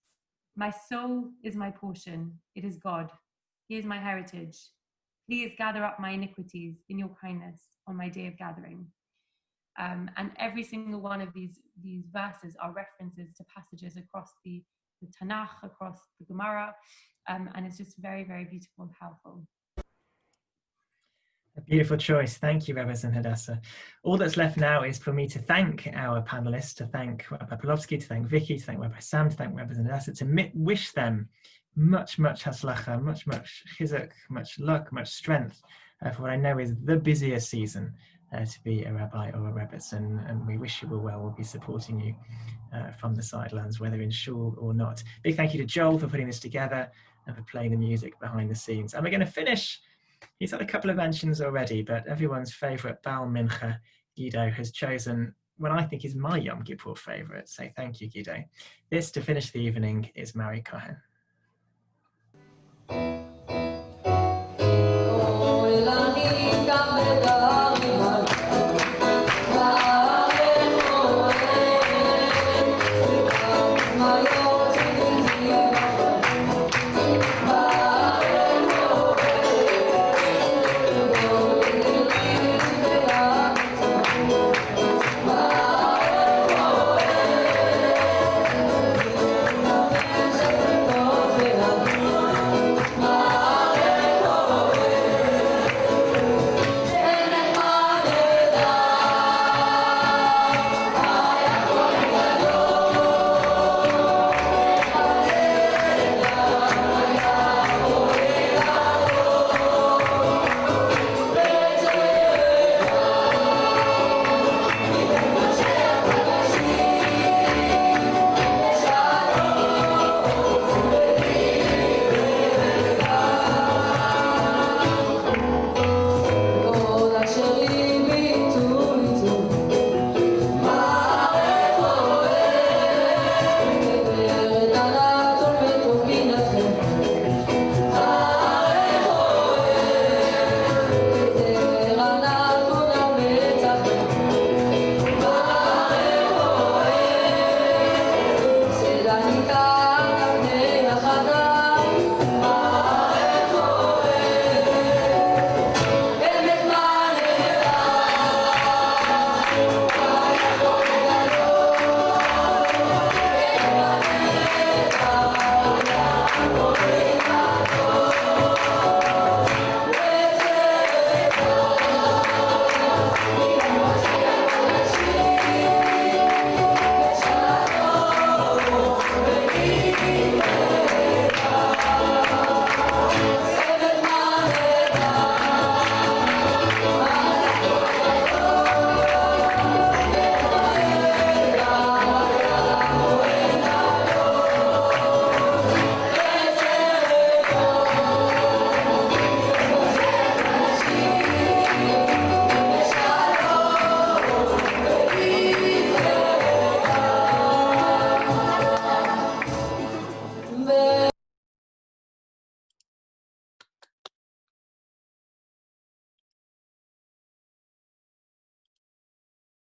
My soul is my portion. It is God. He is my heritage. Please gather up my iniquities in your kindness on my day of gathering. And every single one of these verses are references to passages across the Tanakh, across the Gemara, and it's just very, very beautiful and powerful. A beautiful choice. Thank you, Rebbe and Hadassah. All that's left now is for me to thank our panelists, to thank Rabbi Pavlovsky, to thank Vicky, to thank Rabbi Sam, to thank Rebbe and Hadassah, to wish them much haslacha, much chizuk, much luck, much strength for what I know is the busiest season to be a rabbi or a rebbe, and we wish you all well. We'll be supporting you from the sidelines, whether in shul or not. Big thank you to Joel for putting this together and for playing the music behind the scenes. And we're going to finish. He's had a couple of mentions already, but everyone's favourite Baal Mincha, Guido, has chosen what I think is my Yom Kippur favourite. So thank you, Guido. This, to finish the evening, is Mary Cohen.